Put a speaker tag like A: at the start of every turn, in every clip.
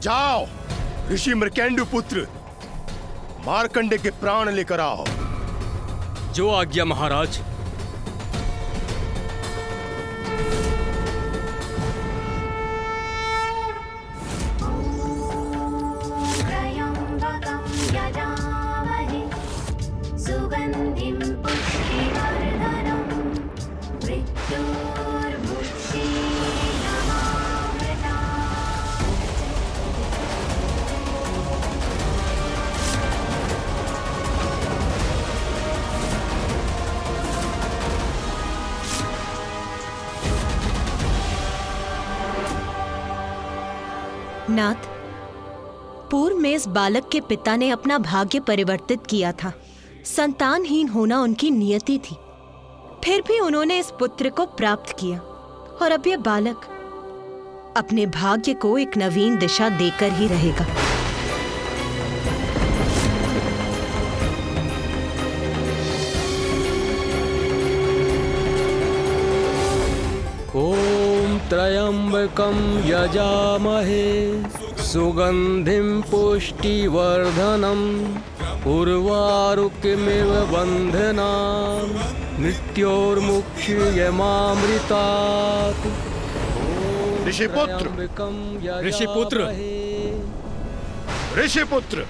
A: जाओ, ऋषि मृकेंडु पुत्र मार्कंडे के प्राण लेकर आओ।
B: जो आज्ञा महाराज।
C: नाथ, पूर्व में इस बालक के पिता ने अपना भाग्य परिवर्तित किया था। संतानहीन होना उनकी नियति थी। फिर भी उन्होंने इस पुत्र को प्राप्त किया और अब यह बालक अपने भाग्य को एक नवीन दिशा देकर ही रहेगा।
B: ओम त्र्यंबकं यजामहे सुगंधिं पुष्टिवर्धनम् उर्वारुकमिव बन्धनान् मृत्योर्मुक्षीयमामृतात्।
A: ऋषिपुत्र,
B: ऋषिपुत्र,
A: ऋषिपुत्र,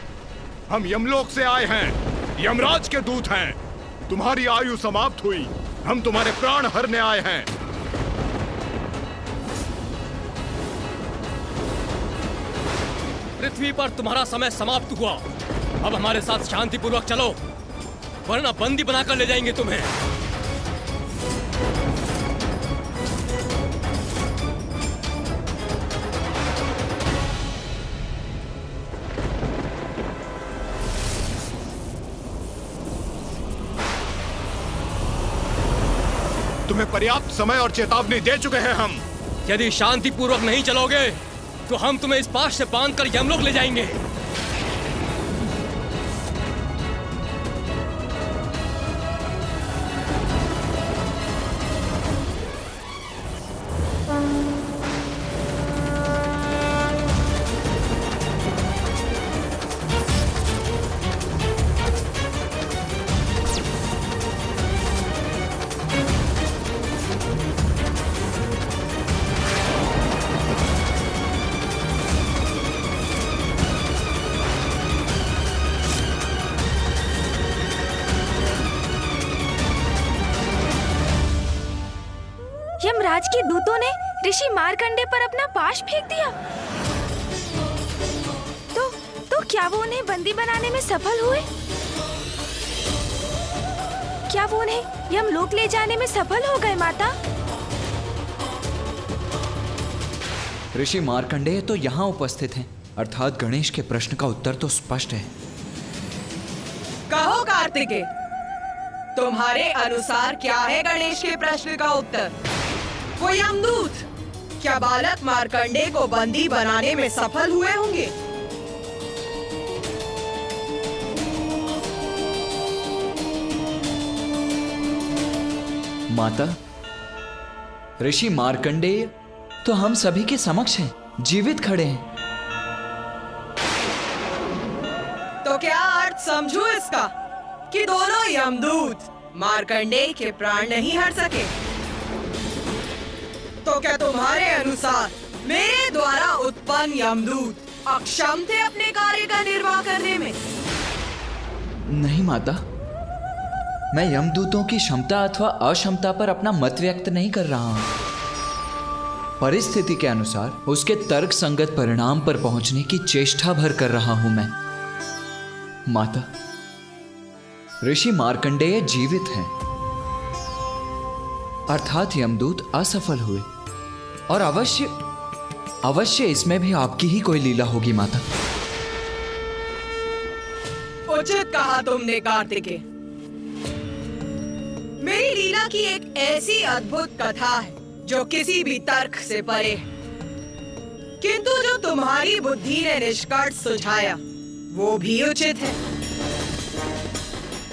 A: हम यमलोक से आए हैं, यमराज के दूत हैं। तुम्हारी आयु समाप्त हुई, हम तुम्हारे प्राण हरने आए हैं।
B: पृथ्वी पर तुम्हारा समय समाप्त हुआ। अब हमारे साथ शांतिपूर्वक चलो, वरना बंदी बनाकर ले जाएंगे तुम्हें।
A: तुम्हें पर्याप्त समय और चेतावनी दे चुके हैं हम।
B: यदि शांतिपूर्वक नहीं चलोगे तो हम तुम्हें इस पाश से बांधकर यमलोक ले जाएंगे।
D: यमराज के दूतों ने ऋषि मार्कंडे पर अपना पाश फेंक दिया। तो क्या वो उन्हें बंदी बनाने में सफल हुए? क्या वो उन्हें यमलोक ले जाने में सफल हो गए माता?
E: ऋषि मार्कंडेय तो यहाँ उपस्थित हैं, अर्थात गणेश के प्रश्न का उत्तर तो स्पष्ट है।
F: कहो कार्तिकेय, तुम्हारे अनुसार क्या है गणेश के प्रश्न का उत्तर? वो यमदूत क्या बालक मार्कंडेय को बंदी बनाने में सफल हुए होंगे?
E: माता, ऋषि मार्कंडेय तो हम सभी के समक्ष हैं, जीवित खड़े हैं।
F: तो क्या अर्थ समझू इसका कि दोनों यमदूत मार्कंडेय के प्राण नहीं हर सके? तो क्या तुम्हारे अनुसार मेरे द्वारा उत्पन्न यमदूत अक्षम थे अपने कार्य का निर्वाह करने में?
E: नहीं माता, मैं यमदूतों की क्षमता अथवा अक्षमता पर अपना मत व्यक्त नहीं कर रहा हूं। परिस्थिति के अनुसार उसके तर्क संगत परिणाम पर पहुंचने की चेष्टा भर कर रहा हूं मैं। माता, ऋषि मार्कंडेय जीवित हैं, अर्थात यमदूत असफल हुए, और अवश्य इसमें भी आपकी ही कोई लीला होगी माता।
F: उचित कहा तुमने कार्तिकेय। मेरी लीला की एक ऐसी अद्भुत कथा है जो किसी भी तर्क से परे है, किंतु जो तुम्हारी बुद्धि ने निष्कर्ष सुझाया वो भी उचित है।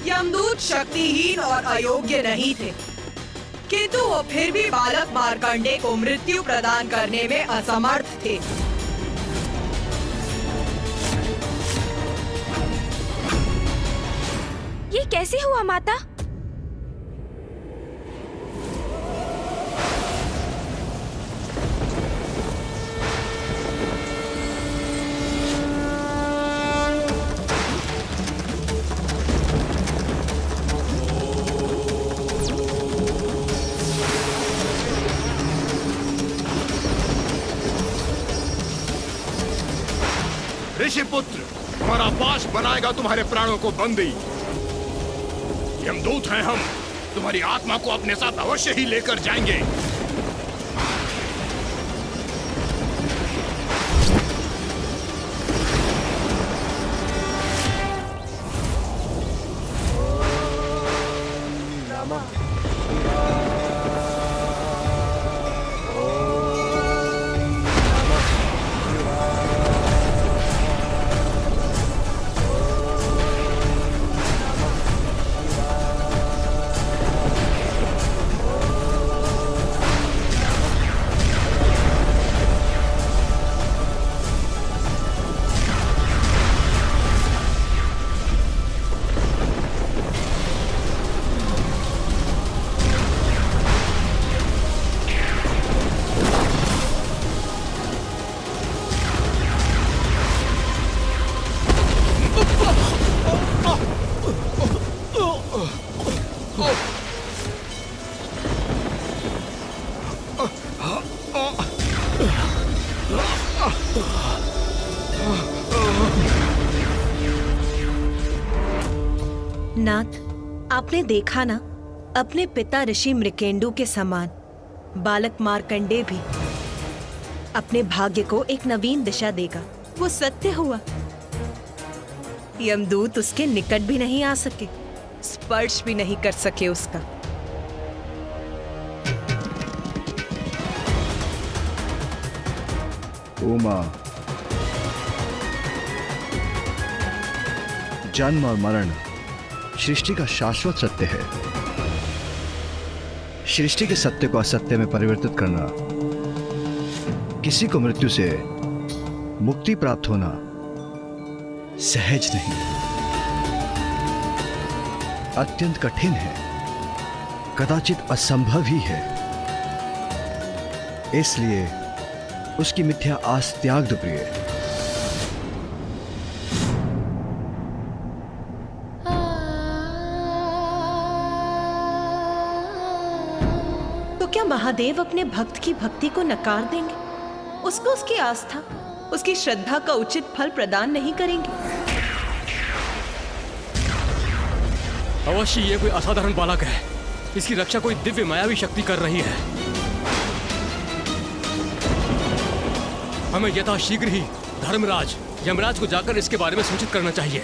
F: यमदूत शक्तिहीन और अयोग्य नहीं थे, किंतु वो फिर भी बालक मार्कंडेय को मृत्यु प्रदान करने में असमर्थ थे।
D: ये कैसे हुआ माता?
A: ऋषिपुत्र, हमारा पाश बनाएगा तुम्हारे प्राणों को बंदी। यमदूत हैं हम, तुम्हारी आत्मा को अपने साथ अवश्य ही लेकर जाएंगे।
C: नाथ, आपने देखा ना, अपने पिता ऋषि मृकेंडु के समान बालक मार्कंडेय भी अपने भाग्य को एक नवीन दिशा देगा। वो सत्य हुआ। यमदूत उसके निकट भी नहीं आ सके, स्पर्श भी नहीं कर सके उसका।
G: उमा, जन्म और मरण सृष्टि का शाश्वत सत्य है। सृष्टि के सत्य को असत्य में परिवर्तित करना, किसी को मृत्यु से मुक्ति प्राप्त होना सहज नहीं, अत्यंत कठिन है, कदाचित असंभव ही है। इसलिए उसकी मिथ्या आस त्याग दो प्रिय।
C: तो क्या महादेव अपने भक्त की भक्ति को नकार देंगे? उसको उसकी आस्था, उसकी श्रद्धा का उचित फल प्रदान नहीं करेंगे?
B: अवश्य ये कोई असाधारण बालक है। इसकी रक्षा कोई दिव्य मायावी शक्ति कर रही है। हमें यथाशीघ्र ही धर्मराज यमराज को जाकर इसके बारे में सूचित करना चाहिए।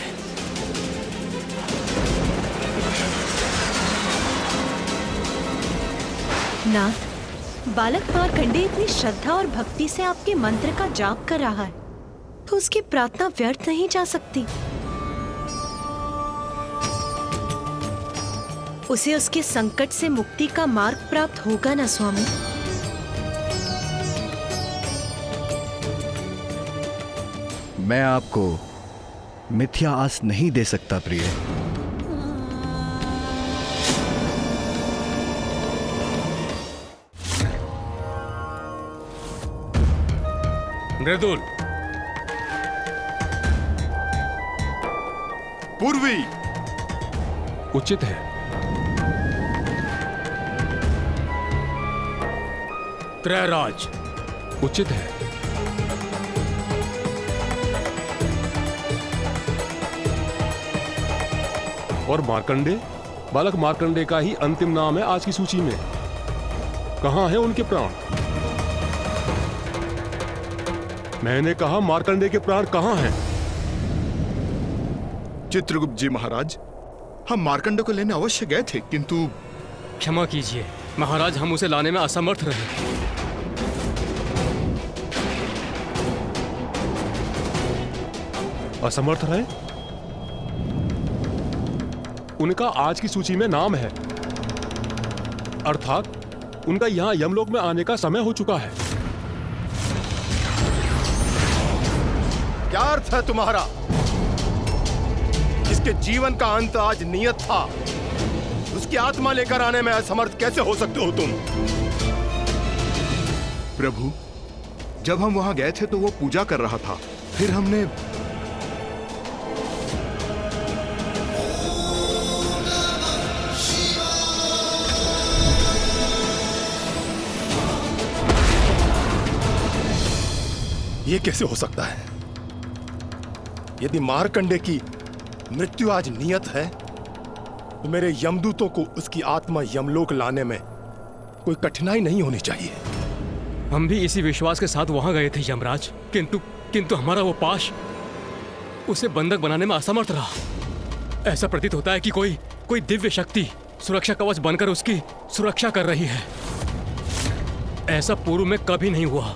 C: नाथ, बालक मार्कंडेय इतनी श्रद्धा और भक्ति से आपके मंत्र का जाप कर रहा है, तो उसकी प्रार्थना व्यर्थ नहीं जा सकती। उसे उसके संकट से मुक्ति का मार्ग प्राप्त होगा ना स्वामी?
G: मैं आपको मिथ्या आस नहीं दे सकता प्रिय।
B: मृदुल,
A: पूर्वी,
H: उचित है।
B: त्रयराज,
H: उचित है। और मार्कंडे, बालक मार्कंडे का ही अंतिम नाम है आज की सूची में। कहां है उनके प्राण? मैंने कहा मार्कंडे के प्राण कहां हैं?
A: चित्रगुप्त जी महाराज, हम मार्कंडे को लेने अवश्य गए थे, किंतु
B: क्षमा कीजिए महाराज, हम उसे लाने में असमर्थ रहे।
H: असमर्थ रहे? उनका आज की सूची में नाम है, अर्थात उनका यहां यमलोक में आने का समय हो चुका है।
A: क्या अर्थ है तुम्हारा? जिसके जीवन का अंत आज नियत था, उसकी आत्मा लेकर आने में असमर्थ कैसे हो सकते हो तुम? प्रभु, जब हम वहां गए थे तो वो पूजा कर रहा था, फिर हमने ये कैसे हो सकता है? यदि मार्कंडे की मृत्यु आज नियत है तो मेरे यमदूतों को उसकी आत्मा यमलोक लाने में कोई कठिनाई नहीं होनी चाहिए।
B: हम भी इसी विश्वास के साथ वहां गए थे यमराज, किंतु हमारा वो पाश उसे बंधक बनाने में असमर्थ रहा। ऐसा प्रतीत होता है कि कोई दिव्य शक्ति सुरक्षा कवच बनकर उसकी सुरक्षा कर रही है। ऐसा पूर्व में कभी नहीं हुआ।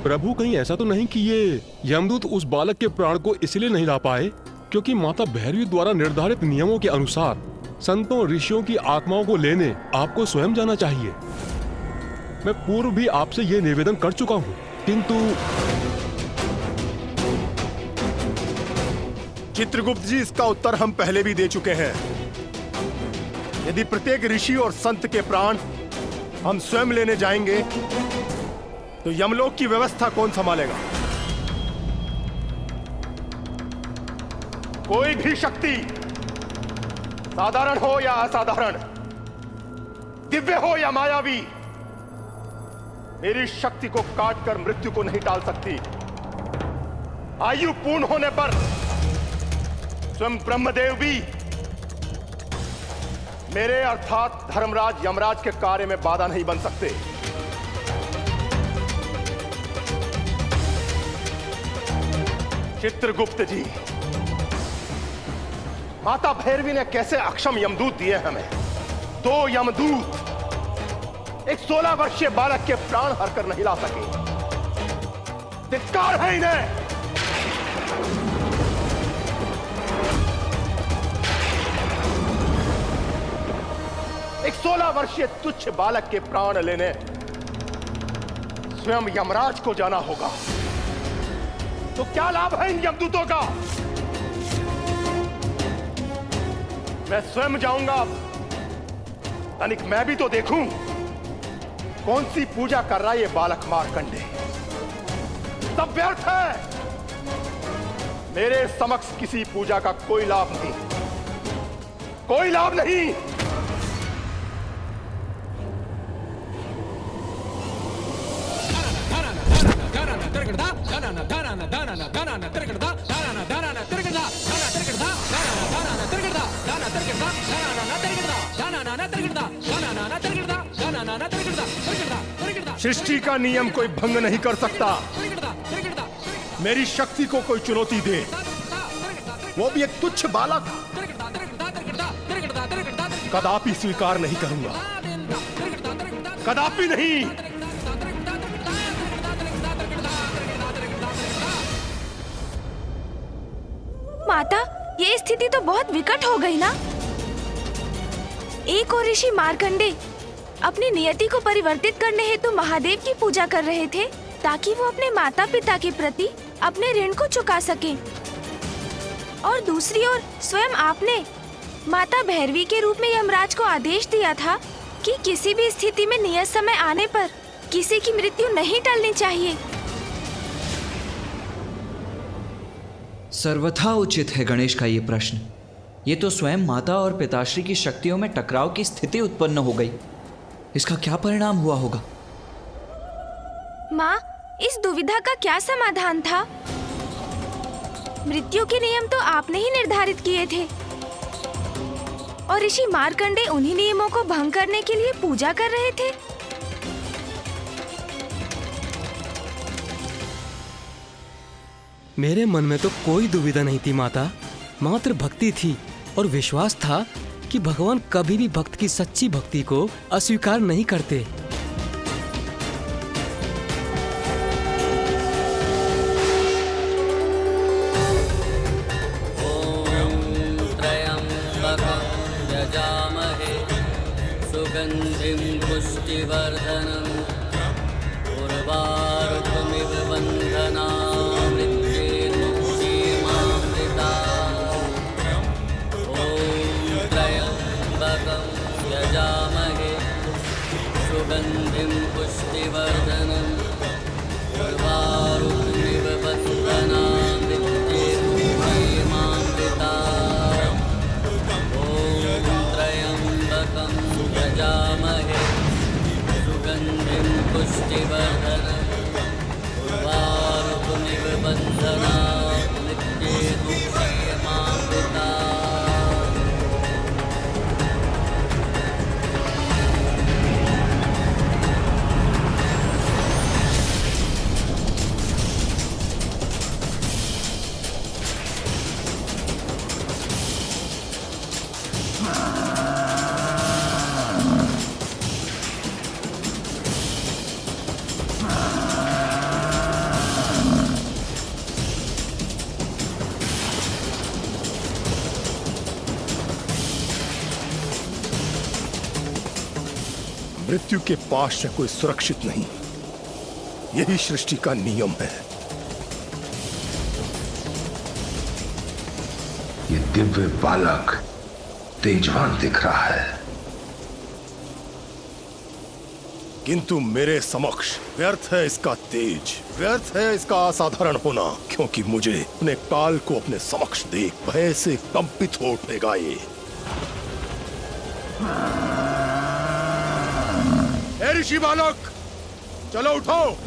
H: प्रभु, कहीं ऐसा तो नहीं कि ये यमदूत उस बालक के प्राण को इसलिए नहीं ला पाए क्योंकि माता भैरवी द्वारा निर्धारित नियमों के अनुसार संतों ऋषियों की आत्माओं को लेने आपको स्वयं जाना चाहिए। मैं पूर्व भी आपसे ये निवेदन कर चुका हूँ, किंतु
A: चित्रगुप्त जी, इसका उत्तर हम पहले भी दे चुके हैं। यदि प्रत्येक ऋषि और संत के प्राण हम स्वयं लेने जाएंगे तो यमलोक की व्यवस्था कौन संभालेगा? कोई भी शक्ति, साधारण हो या असाधारण, दिव्य हो या मायावी, मेरी शक्ति को काटकर मृत्यु को नहीं टाल सकती। आयु पूर्ण होने पर स्वयं ब्रह्मदेव भी मेरे अर्थात धर्मराज यमराज के कार्य में बाधा नहीं बन सकते। चित्रगुप्त जी, माता भैरवी ने कैसे अक्षम यमदूत दिए हमें? 2 यमदूत एक 16 वर्षीय बालक के प्राण हरकर नहीं ला सके। धिक्कार है इन्हें। एक 16 वर्षीय तुच्छ बालक के प्राण लेने स्वयं यमराज को जाना होगा। तो क्या लाभ है इन यमदूतों का? मैं स्वयं जाऊंगा, तनिक मैं भी तो देखूं कौन सी पूजा कर रहा है ये बालक मार्कंडे। सब व्यर्थ है। मेरे समक्ष किसी पूजा का कोई लाभ नहीं, कोई लाभ नहीं। सृष्टि का नियम कोई भंग नहीं कर सकता। मेरी शक्ति को कोई चुनौती दे, वो भी एक तुच्छ बालक, कदापि स्वीकार नहीं करूंगा, कदापि नहीं।
D: माता, ये स्थिति तो बहुत विकट हो गई ना। एक और ऋषि मार्कंडे अपनी नियति को परिवर्तित करने हेतु महादेव की पूजा कर रहे थे ताकि वो अपने माता पिता के प्रति अपने ऋण को चुका सकें। और दूसरी ओर स्वयं आपने माता भैरवी के रूप में यमराज को आदेश दिया था कि किसी भी स्थिति में नियत समय आने पर किसी की मृत्यु नहीं टलनी चाहिए।
E: सर्वथा उचित है गणेश का ये प्रश्न। ये तो स्वयं माता और पिताश्री की शक्तियों में टकराव की स्थिति उत्पन्न हो गई। इसका क्या परिणाम हुआ होगा?
D: माँ, इस दुविधा का क्या समाधान था? मृत्यु के नियम तो आपने ही निर्धारित किए थे और ऋषि मार्कंडे उन्हीं नियमों को भंग करने के लिए पूजा कर रहे थे।
B: मेरे मन में तो कोई दुविधा नहीं थी माता, मात्र भक्ति थी और विश्वास था कि भगवान कभी भी भक्त की सच्ची भक्ति को अस्वीकार नहीं करते।
I: सुगंधिं पुष्टिवर्धनम् उर्वारुकमिव बन्धनामृत्येन सुगन्धिं पुष्टिवर्धनं उर्वारुकमिव बन्धनामृत्येर्मुक्तिमामृता ॐ त्र्यम्बकं यजामहे सुगन्धिं पुष्टिवर्धनं उर्वारुकमिव बन्धनामृत्येर्मुक्तिमामृता।
A: मृत्यु के पास से कोई सुरक्षित नहीं, यही सृष्टि का नियम है।
J: ये दिव्य बालक तेजवान दिख रहा है,
A: किंतु मेरे समक्ष व्यर्थ है इसका तेज, व्यर्थ है इसका असाधारण होना, क्योंकि मुझे अपने काल को अपने समक्ष देख भय से कंपित हो उठेगा ये। ऋषि बालक, चलो उठो,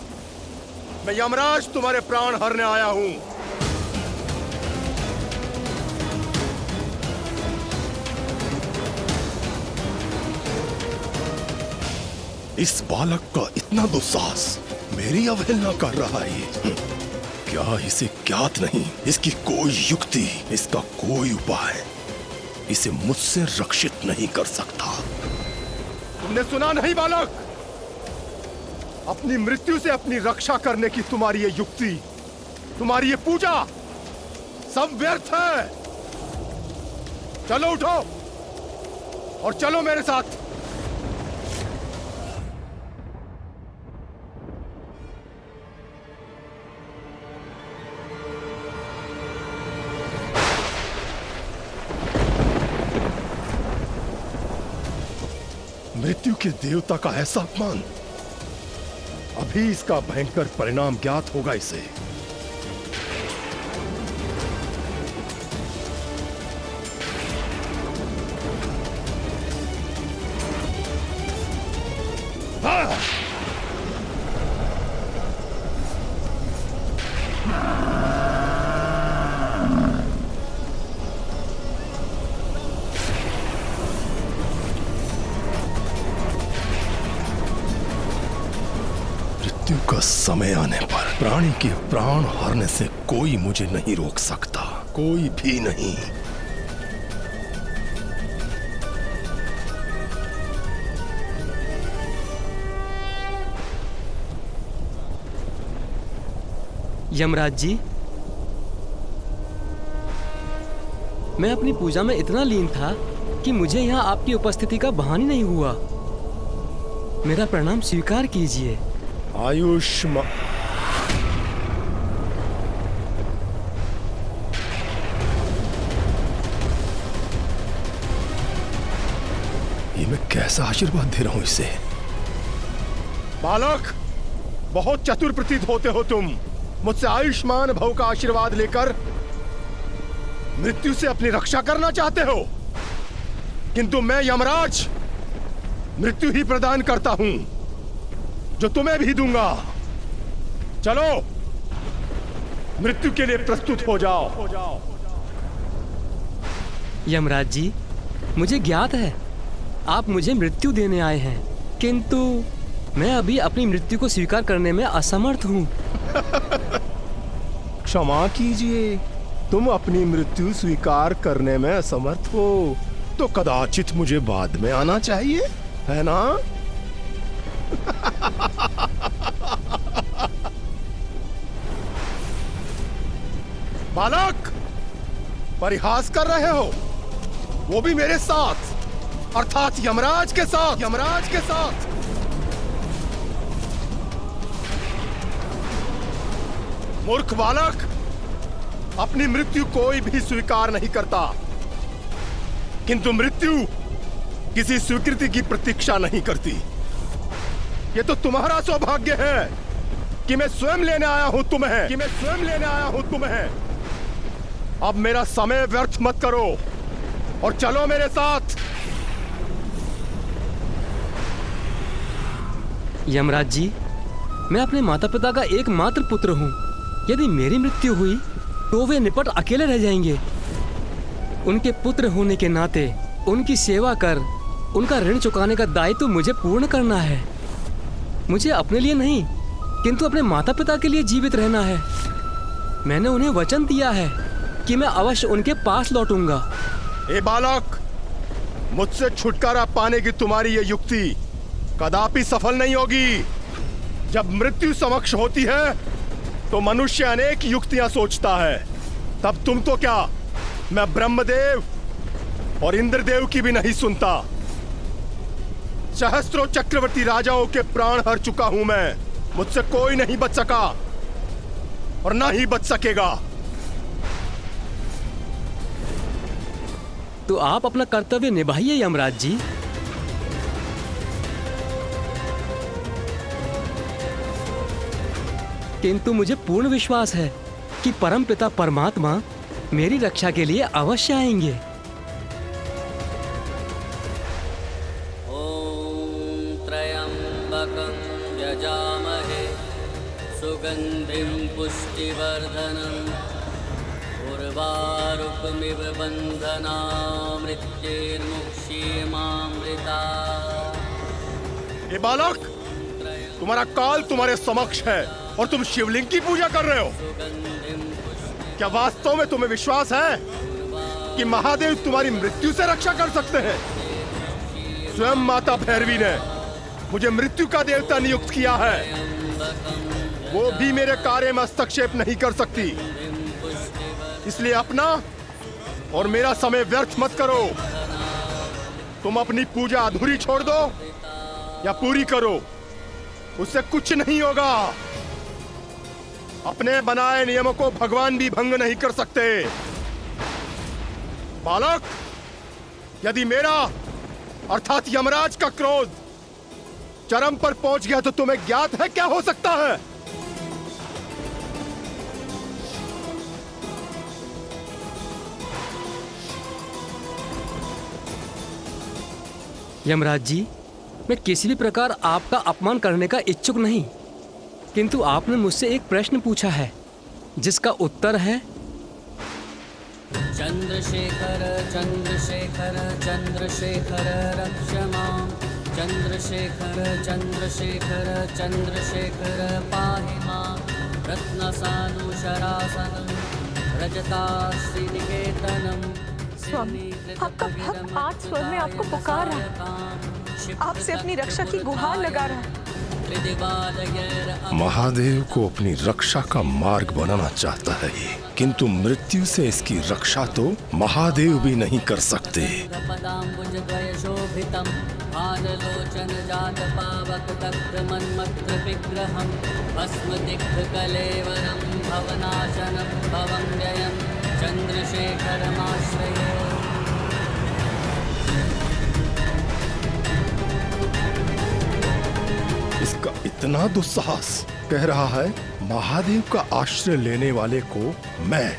A: मैं यमराज तुम्हारे प्राण हरने आया हूं। इस बालक का इतना दुस्साहस, मेरी अवहेलना कर रहा है ये। क्या इसे ज्ञात नहीं, इसकी कोई युक्ति, इसका कोई उपाय इसे मुझसे रक्षित नहीं कर सकता। तुमने सुना नहीं बालक, अपनी मृत्यु से अपनी रक्षा करने की तुम्हारी ये युक्ति, तुम्हारी ये पूजा सब व्यर्थ है। चलो उठो और चलो मेरे साथ। मृत्यु के देवता का ऐसा अपमान, अभी इसका भयंकर परिणाम ज्ञात होगा इसे। मृत्यु का समय आने पर प्राणी के प्राण हरने से कोई मुझे नहीं रोक सकता, कोई भी नहीं।
B: यमराज जी, मैं अपनी पूजा में इतना लीन था कि मुझे यहाँ आपकी उपस्थिति का भान ही नहीं हुआ। मेरा प्रणाम स्वीकार कीजिए।
A: आयुष्मान। ये मैं कैसा आशीर्वाद दे रहा हूं इसे? बालक, बहुत चतुर प्रतीत होते हो तुम। मुझसे आयुष्मान भव का आशीर्वाद लेकर मृत्यु से अपनी रक्षा करना चाहते हो, किंतु मैं यमराज मृत्यु ही प्रदान करता हूं, जो तुम्हें भी दूंगा। चलो मृत्यु के लिए प्रस्तुत हो जाओ।
B: यमराज जी, मुझे ज्ञात है आप मुझे मृत्यु देने आए हैं, किंतु मैं अभी अपनी मृत्यु को स्वीकार करने में असमर्थ हूँ।
A: क्षमा कीजिए, तुम अपनी मृत्यु स्वीकार करने में असमर्थ हो तो कदाचित मुझे बाद में आना चाहिए, है ना? बालक, परिहास कर रहे हो, वो भी मेरे साथ, अर्थात यमराज के साथ। यमराज के साथ मूर्ख बालक, अपनी मृत्यु कोई भी स्वीकार नहीं करता, किंतु मृत्यु किसी स्वीकृति की प्रतीक्षा नहीं करती। ये तो तुम्हारा सौभाग्य है कि मैं स्वयं लेने आया हूं तुम्हें। अब मेरा समय व्यर्थ मत करो और चलो मेरे साथ।
B: यमराज जी, मैं अपने माता पिता का एकमात्र पुत्र हूँ। यदि मेरी मृत्यु हुई तो वे निपट अकेले रह जाएंगे। उनके पुत्र होने के नाते उनकी सेवा कर उनका ऋण चुकाने का दायित्व मुझे पूर्ण करना है। मुझे अपने लिए नहीं किंतु अपने माता पिता के लिए जीवित रहना है। मैंने उन्हें वचन दिया है कि मैं अवश्य उनके पास लौटूंगा।
A: ए बालक, मुझसे छुटकारा पाने की तुम्हारी ये युक्ति कदापि सफल नहीं होगी। जब मृत्यु समक्ष होती है तो मनुष्य अनेक युक्तियां सोचता है। तब तुम तो क्या, मैं ब्रह्मदेव और इंद्रदेव की भी नहीं सुनता। सहस्त्रों चक्रवर्ती राजाओं के प्राण हर चुका हूं मैं। मुझसे कोई नहीं बच सका और ना ही बच सकेगा।
B: तो आप अपना कर्तव्य निभाइए यमराज जी। किंतु मुझे पूर्ण विश्वास है कि परमपिता परमात्मा मेरी रक्षा के लिए अवश्य आएंगे।
I: ॐ त्र्यम्बकं यजामहे सुगन्धिं पुष्टिवर्धनम् उर्वारुकमिव बन्धनामृत्यैर्मुक्षीयमामृता।
A: ये बालक, तुम्हारा काल तुम्हारे समक्ष है और तुम शिवलिंग की पूजा कर रहे हो। क्या वास्तव में तुम्हें विश्वास है कि महादेव तुम्हारी मृत्यु से रक्षा कर सकते हैं? स्वयं माता भैरवी ने मुझे मृत्यु का देवता नियुक्त किया है। वो भी मेरे कार्य में हस्तक्षेप नहीं कर सकती। इसलिए अपना और मेरा समय व्यर्थ मत करो। तुम अपनी पूजा अधूरी छोड़ दो या पूरी करो, उससे कुछ नहीं होगा। अपने बनाए नियमों को भगवान भी भंग नहीं कर सकते। बालक, यदि मेरा अर्थात यमराज का क्रोध चरम पर पहुंच गया तो तुम्हें ज्ञात है क्या हो सकता है?
B: यमराज जी, मैं किसी भी प्रकार आपका अपमान करने का इच्छुक नहीं, किंतु आपने मुझसे एक प्रश्न पूछा है जिसका उत्तर है
I: चंद्रशेखर चंद्रशेखर चंद्रशेखर रक्ष मां। चंद्रशेखर चंद्रशेखर चंद्रशेखर पाहि मां। रत्नसानुशरासनं रजताश्रीनिकेतनं।
K: स्वामी, आपका भक्त आज स्वर में आपको पुकार रहा है, आपसे अपनी रक्षा की गुहार लगा रहा है।
A: महादेव को अपनी रक्षा का मार्ग बनाना चाहता है ये, किंतु मृत्यु से इसकी रक्षा तो महादेव भी नहीं कर सकते।
I: पदाम्बुजद्वयशोभितं भानलोचन जात पावक तत्र मन्मत्र विग्रहं भस्मदिग्धकलेवरं भवनाशनं भवं व्ययं चंद्रशेखरमाश्रये।
A: इसका इतना दुस्साहस, कह रहा है महादेव का आश्रय लेने वाले को मैं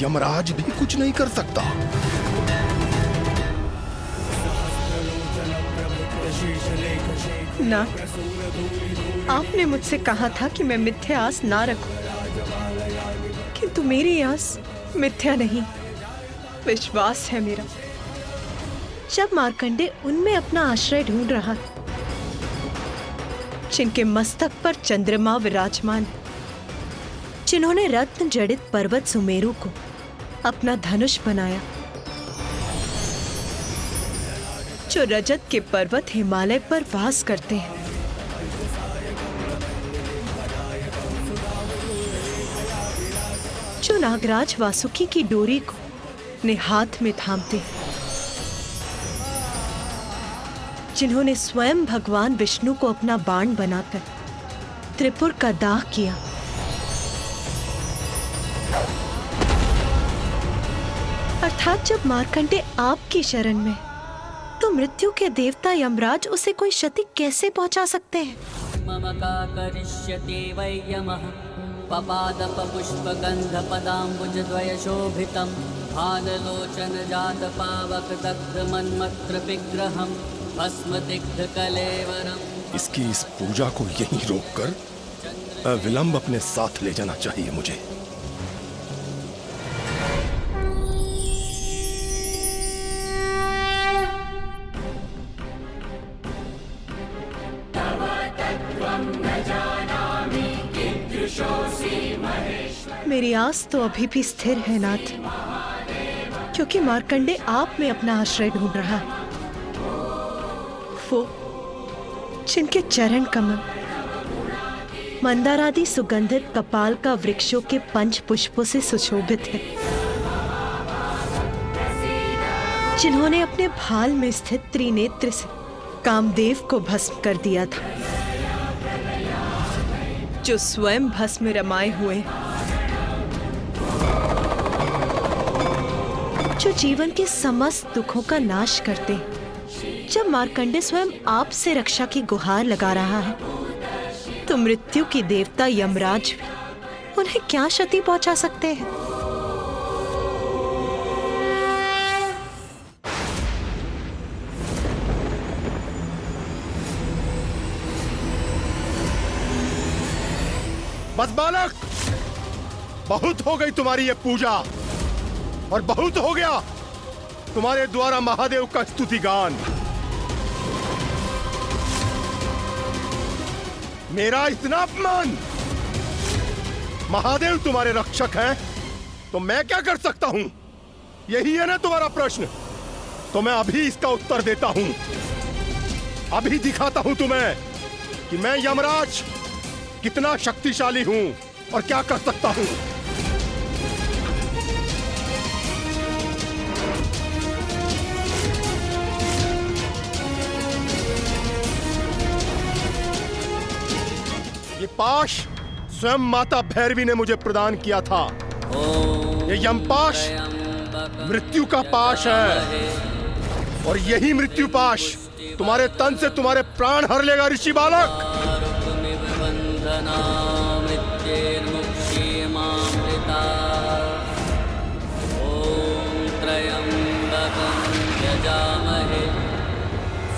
A: यमराज भी कुछ नहीं कर सकता।
C: नाथ, आपने मुझसे कहा था कि मैं मिथ्या आस ना रखूं, किंतु मेरी आस मिथ्या नहीं, विश्वास है मेरा। जब मार्कंडे उनमें अपना आश्रय ढूंढ रहा था जिनके मस्तक पर चंद्रमा विराजमान है, जिन्होंने रत्न जड़ित पर्वत सुमेरु को अपना धनुष बनाया, जो रजत के पर्वत हिमालय पर वास करते हैं, जो नागराज वासुकी की डोरी को अपने हाथ में थामते हैं, जिन्होंने स्वयं भगवान विष्णु को अपना बाण बनाकर त्रिपुर का दाह किया, अर्थात जब मार्कंडे आपकी शरण में, तो मृत्यु के देवता यमराज उसे कोई क्षति कैसे पहुंचा सकते हैं?
I: भस्ममकाकरिष्यति वै यमः पपादपपुष्पगन्धपदाम्बुजद्वयशोभितं भाललोचनजातपावकदग्धमन्मत्रविग्रहं भस्मदिग्धकलेवरम्।
A: इसकी इस पूजा को यहीं रोककर विलंब अपने साथ ले जाना चाहिए मुझे।
C: मेरी आस तो अभी भी स्थिर है नाथ, क्योंकि मार्कंडे आप में अपना आश्रय ढूंढ रहा है। वो जिनके चरण कमल मंदार आदि सुगंधित कपाल का वृक्षों के पंच पुष्पों से सुशोभित है, जिन्होंने अपने भाल में स्थित त्रिनेत्र से कामदेव को भस्म कर दिया था, जो स्वयं भस्म में रमाए हुए, जो जीवन के समस्त दुखों का नाश करते। जब मार्कंडे स्वयं आप से रक्षा की गुहार लगा रहा है, तो मृत्यु की देवता यमराज भी उन्हें क्या क्षति पहुंचा सकते हैं?
A: बस बालक, बहुत हो गई तुम्हारी ये पूजा, और बहुत हो गया तुम्हारे द्वारा महादेव का स्तुति गान। मेरा इतना अपमान। महादेव तुम्हारे रक्षक हैं, तो मैं क्या कर सकता हूं? यही है ना तुम्हारा प्रश्न? तो मैं अभी इसका उत्तर देता हूं। अभी दिखाता हूं तुम्हें कि मैं यमराज कितना शक्तिशाली हूं और क्या कर सकता हूं। ये पाश स्वयं माता भैरवी ने मुझे प्रदान किया था। ये यमपाश मृत्यु का पाश है, और यही मृत्यु पाश तुम्हारे तन से तुम्हारे प्राण हर लेगा ऋषि बालक।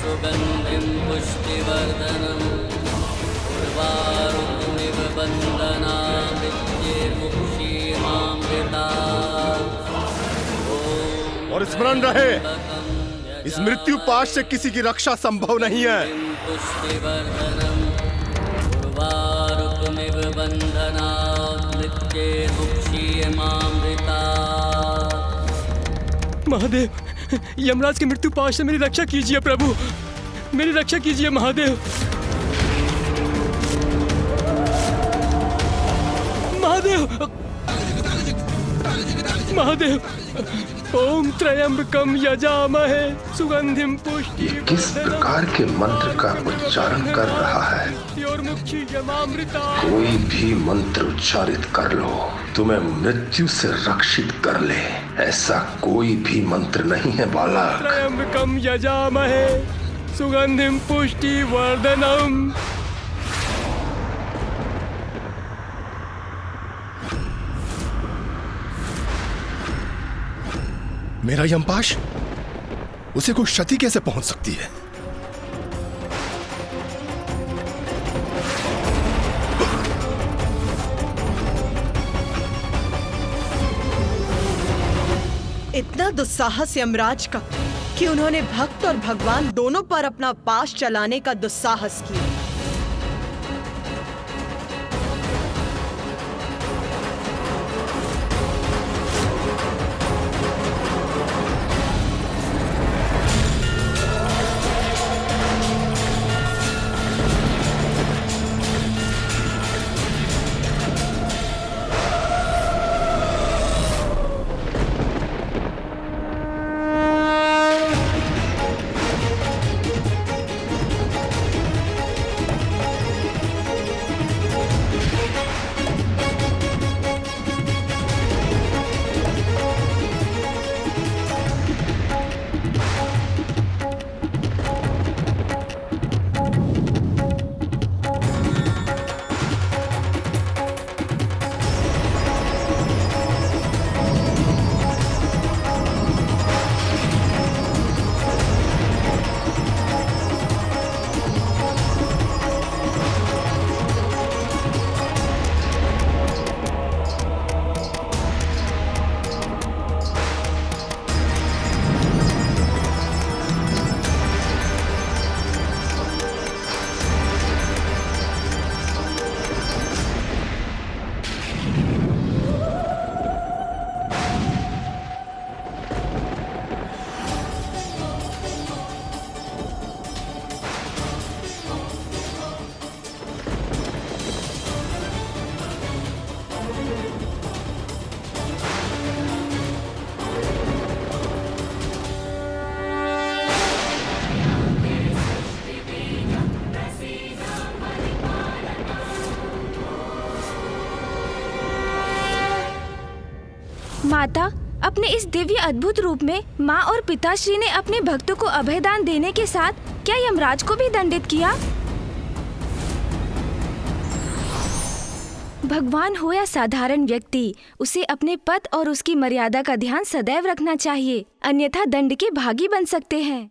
I: सुगंधिं पुष्टिवर्धनम् उर्वारुकमिव बन्धनामृत्यैर्मुक्षीमामृता।
A: और स्मरण रहे, इस मृत्यु पाश से किसी की रक्षा संभव नहीं है।
I: पुष्टिवर्धनम् उर्वारुकमिव बन्धनामृत्यैर्मुक्षीमामृता।
B: महादेव, यमराज के मृत्यु पाश से मेरी रक्षा कीजिए प्रभु, मेरी रक्षा कीजिए महादेव। महादेव, महादेव, ओम त्र्यंबकम यजामहे सुगंधिम पुष्टि।
J: ये किस प्रकार के मंत्र का उच्चारण कर रहा है? कोई भी मंत्र उच्चारित कर लो, तुम्हें मृत्यु से रक्षित कर ले, ऐसा कोई भी मंत्र नहीं है बालक।
B: त्र्यंबकम यजामहे सुगंधिम पुष्टि वर्धनम।
A: मेरा यमपाश, उसे कोई क्षति कैसे पहुंच सकती है?
C: इतना दुस्साहस यमराज का कि उन्होंने भक्त और भगवान दोनों पर अपना पाश चलाने का दुस्साहस किया।
D: माता, अपने इस दिव्य अद्भुत रूप में माँ और पिताश्री ने अपने भक्तों को अभयदान देने के साथ क्या यमराज को भी दंडित किया? भगवान हो या साधारण व्यक्ति, उसे अपने पद और उसकी मर्यादा का ध्यान सदैव रखना चाहिए, अन्यथा दंड के भागी बन सकते हैं।